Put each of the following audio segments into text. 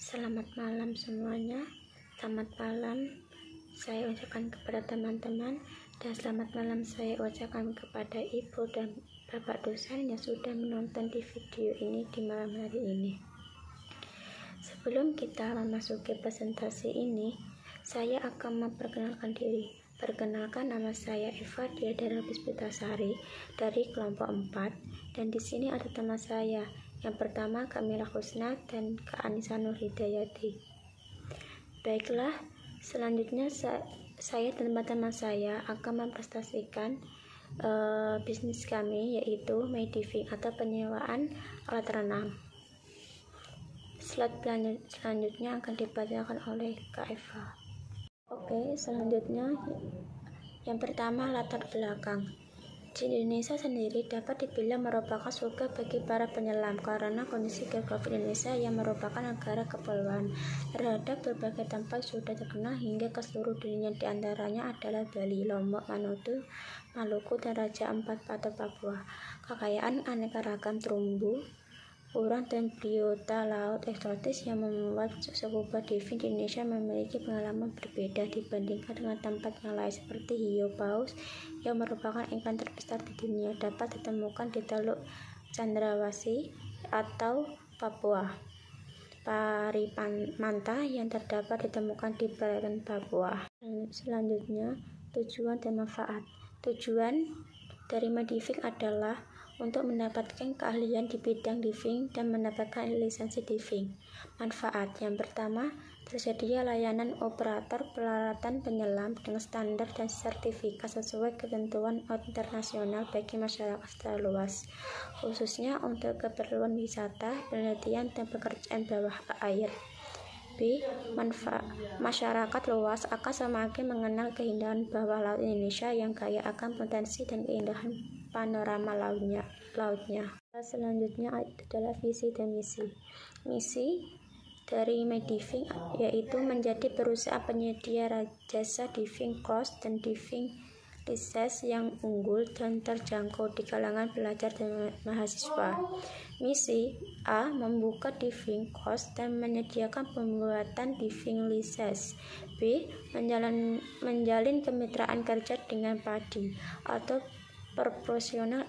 Selamat malam semuanya. Selamat malam saya ucapkan kepada teman-teman, dan selamat malam saya ucapkan kepada ibu dan bapak dosen yang sudah menonton di video ini di malam hari ini. Sebelum kita memasuki presentasi ini, saya akan memperkenalkan diri. Perkenalkan, nama saya Eva Diadara Puspitasari dari kelompok 4, dan di sini ada teman saya. Yang pertama Kamila Husna dan Kak Anissa Nurhidayati. Baiklah, selanjutnya saya dan teman-teman saya akan mempresentasikan bisnis kami, yaitu Mediving atau penyewaan alat renang. Slide selanjutnya akan dibacakan oleh Kak Eva. Oke, selanjutnya yang pertama latar belakang. Di Indonesia sendiri dapat dibilang merupakan surga bagi para penyelam karena kondisi geografi Indonesia yang merupakan negara kepulauan terhadap berbagai tempat sudah terkenal hingga ke seluruh dunia. Di antaranya adalah Bali, Lombok, Manado, Maluku, dan Raja Ampat atau Papua. Kekayaan aneka ragam terumbu karang dan biota laut eksotis yang membuat scuba diving di Indonesia memiliki pengalaman berbeda dibandingkan dengan tempat yang lain, seperti hiu paus yang merupakan ikan terbesar di dunia dapat ditemukan di Teluk Cendrawasih atau Papua. Pari manta yang terdapat ditemukan di perairan Papua. Selanjutnya, tujuan dan manfaat. Tujuan dari Mediving adalah untuk mendapatkan keahlian di bidang diving dan mendapatkan lisensi diving. Manfaat yang pertama, tersedia layanan operator peralatan penyelam dengan standar dan sertifikat sesuai ketentuan internasional bagi masyarakat secara luas, khususnya untuk keperluan wisata, penelitian, dan pekerjaan bawah air. B. Masyarakat luas akan semakin mengenal keindahan bawah laut Indonesia yang kaya akan potensi dan keindahan panorama lautnya. Selanjutnya adalah visi dan misi. Misi dari Mediving yaitu menjadi perusahaan penyedia jasa diving course dan diving lisensi yang unggul dan terjangkau di kalangan pelajar dan mahasiswa. Misi A. Membuka diving course dan menyediakan pembuatan diving lisensi. B. Menjalin kemitraan kerja dengan PADI atau Professional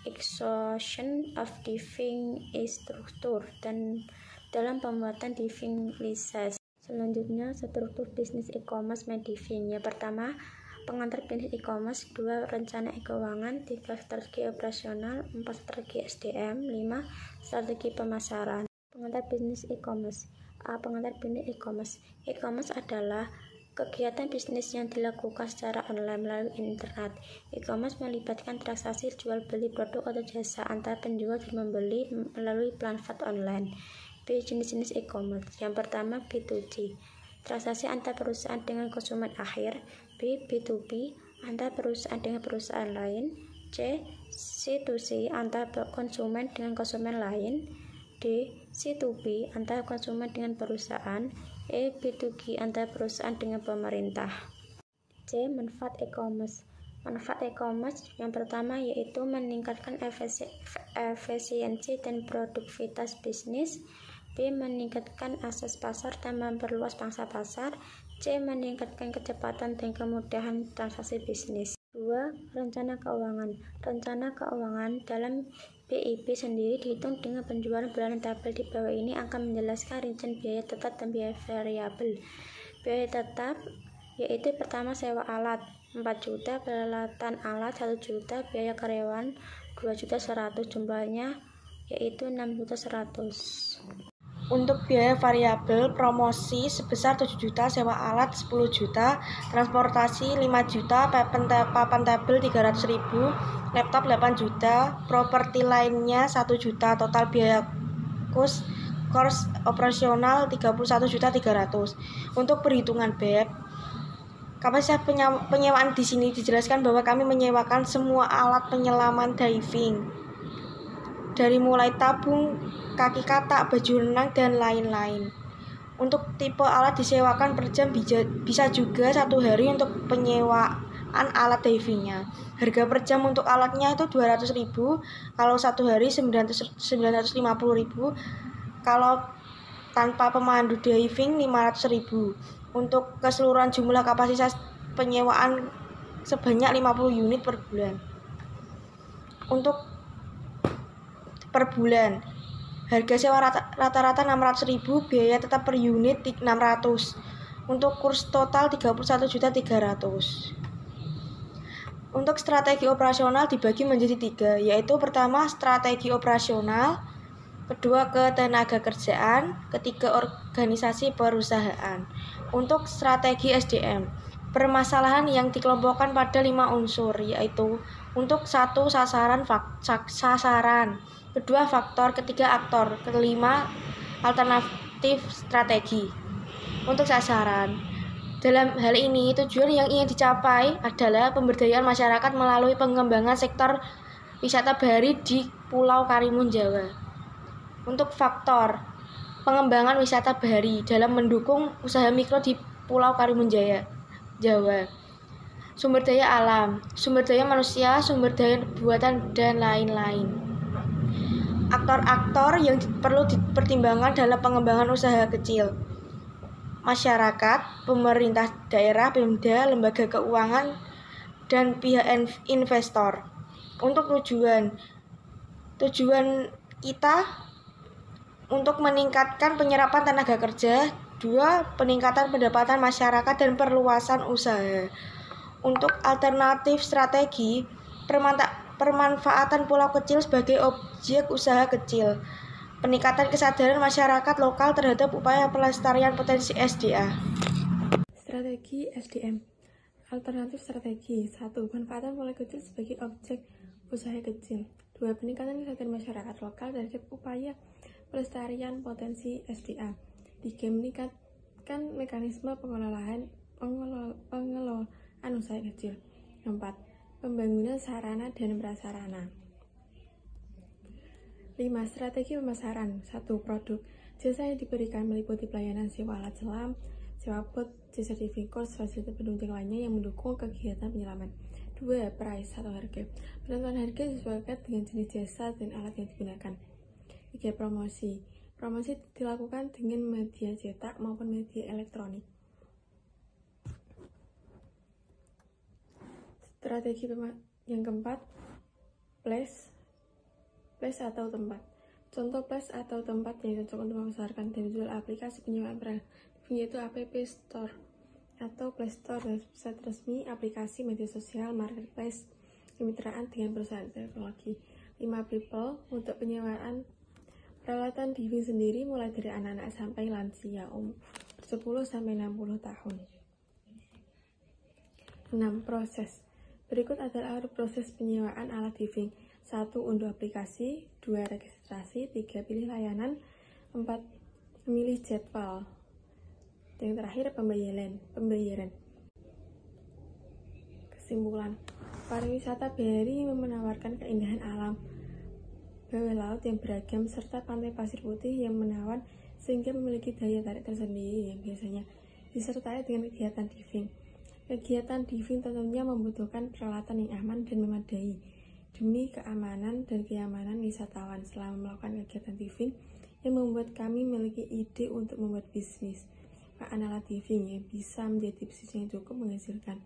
Association of Diving Instructor dan dalam pembuatan diving lisensi. Selanjutnya, struktur bisnis e-commerce Mediving. Yang pertama, pengantar bisnis e-commerce. 2. Rencana keuangan. 3. Strategi operasional. 4. Strategi SDM. 5. Strategi pemasaran. Pengantar bisnis e-commerce. A. Pengantar bisnis e-commerce. E-commerce adalah kegiatan bisnis yang dilakukan secara online melalui internet. E-commerce melibatkan transaksi jual beli produk atau jasa antara penjual dan membeli melalui platform online. B. Jenis-jenis e-commerce. Yang pertama, B2C, transaksi antar perusahaan dengan konsumen akhir. B. B2B, antar perusahaan dengan perusahaan lain. C. C2C, antar konsumen dengan konsumen lain. D. C2B, antar konsumen dengan perusahaan. E. B2G, antar perusahaan dengan pemerintah. C. Manfaat e-commerce. Manfaat e-commerce yang pertama yaitu meningkatkan efisiensi dan produktivitas bisnis. B. Meningkatkan akses pasar dan memperluas pangsa pasar. C. Meningkatkan kecepatan dan kemudahan transaksi bisnis. 2. Rencana keuangan. Rencana keuangan dalam BIP sendiri dihitung dengan penjualan bulanan. Tabel di bawah ini akan menjelaskan rincian biaya tetap dan biaya variabel. Biaya tetap yaitu pertama sewa alat 4 juta, peralatan alat 1 juta, biaya karyawan 2.100.000, jumlahnya yaitu 6.100.000. Untuk biaya variabel, promosi sebesar 7 juta, sewa alat 10 juta, transportasi 5 juta, papan tabel 300.000, laptop 8 juta, properti lainnya 1 juta, total biaya course operasional 31.300.000. Untuk perhitungan BEP, kapasitas penyewaan di sini dijelaskan bahwa kami menyewakan semua alat penyelaman diving, dari mulai tabung, kaki katak, baju renang, dan lain-lain. Untuk tipe alat disewakan per jam bisa juga 1 hari untuk penyewaan alat divingnya. Harga per jam untuk alatnya itu 200.000, kalau 1 hari 950.000. Kalau tanpa pemandu diving 500.000. Untuk keseluruhan jumlah kapasitas penyewaan sebanyak 50 unit per bulan. Untuk per bulan, harga sewa rata-rata 600.000, biaya tetap per unit 600. Untuk kurs total 31.300.000. Untuk strategi operasional dibagi menjadi 3, yaitu pertama strategi operasional, kedua ketenaga kerjaan, ketiga organisasi perusahaan. Untuk strategi SDM, permasalahan yang dikelompokkan pada 5 unsur, yaitu untuk 1 sasaran, kedua faktor, ketiga aktor, kelima alternatif strategi. Untuk sasaran, dalam hal ini, tujuan yang ingin dicapai adalah pemberdayaan masyarakat melalui pengembangan sektor wisata bahari di Pulau Karimun Jawa. Untuk faktor, pengembangan wisata bahari dalam mendukung usaha mikro di Pulau Karimun Jawa. Sumber daya alam, sumber daya manusia, sumber daya buatan, dan lain-lain. Aktor-aktor yang perlu dipertimbangkan dalam pengembangan usaha kecil: masyarakat, pemerintah daerah, Pemda, lembaga keuangan, dan pihak investor. Untuk tujuan kita untuk meningkatkan penyerapan tenaga kerja, 2. Peningkatan pendapatan masyarakat dan perluasan usaha. Untuk alternatif strategi, permanfaatan pulau kecil sebagai objek usaha kecil, peningkatan kesadaran masyarakat lokal terhadap upaya pelestarian potensi SDA. Strategi SDM. Alternatif strategi: 1. Manfaatan pulau kecil sebagai objek usaha kecil. 2. Peningkatan kesadaran masyarakat lokal terhadap upaya pelestarian potensi SDA. 3. Meningkatkan mekanisme pengelolaan usaha kecil. 4. Pembangunan sarana dan prasarana. 5. Strategi pemasaran. 1. Produk. Jasa yang diberikan meliputi pelayanan sewa alat selam, sewa bot, jasa diving course, fasilitas penunjang lainnya yang mendukung kegiatan penyelaman. 2. Price atau harga. Penentuan harga disesuaikan dengan jenis jasa dan alat yang digunakan. 3. Promosi. Promosi dilakukan dengan media cetak maupun media elektronik. Strategi yang keempat, place atau tempat. Contoh place atau tempat yang cocok untuk memasarkan dan menjual aplikasi penyewaan yaitu App Store atau Play Store dan website resmi, aplikasi media sosial, marketplace, kemitraan dengan perusahaan teknologi. 5. People untuk penyewaan peralatan diving sendiri mulai dari anak-anak sampai lansia umur 10-60 tahun. 6. Proses. Berikut adalah proses penyewaan alat diving. 1. Unduh aplikasi. 2. Registrasi. 3. Pilih layanan. 4. Memilih jadwal. Yang terakhir, pembayaran. Kesimpulan, pariwisata bahari menawarkan keindahan alam bawah laut yang beragam serta pantai pasir putih yang menawan sehingga memiliki daya tarik tersendiri yang biasanya disertai dengan kegiatan diving. Kegiatan diving tentunya membutuhkan peralatan yang aman dan memadai demi keamanan dan kenyamanan wisatawan. Selama melakukan kegiatan diving yang membuat kami memiliki ide untuk membuat bisnis alat diving yang bisa menjadi bisnis yang cukup menghasilkan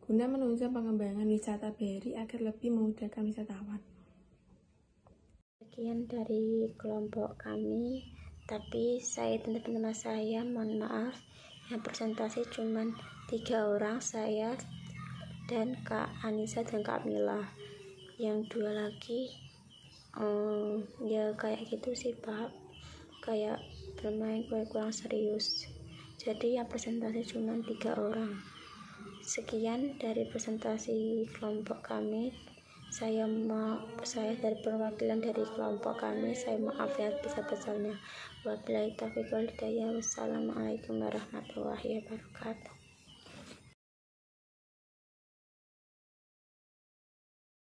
guna menunjang pengembangan wisata bahari agar lebih memudahkan wisatawan. Sekian dari kelompok kami, tapi saya dan teman-teman saya mohon maaf yang presentasi cuma 3 orang, saya dan Kak Anissa dan Kak Mila. Yang 2 lagi ya kayak gitu sih Pak, kayak bermain kurang dari jadi yang presentasi cuma 3 orang. Sekian dari presentasi kelompok kami. Saya dari perwakilan dari kelompok kami, saya maaf ya besar-besarnya. Wabillahi taufiq wal hidayah. Wassalamualaikum warahmatullahi wabarakatuh.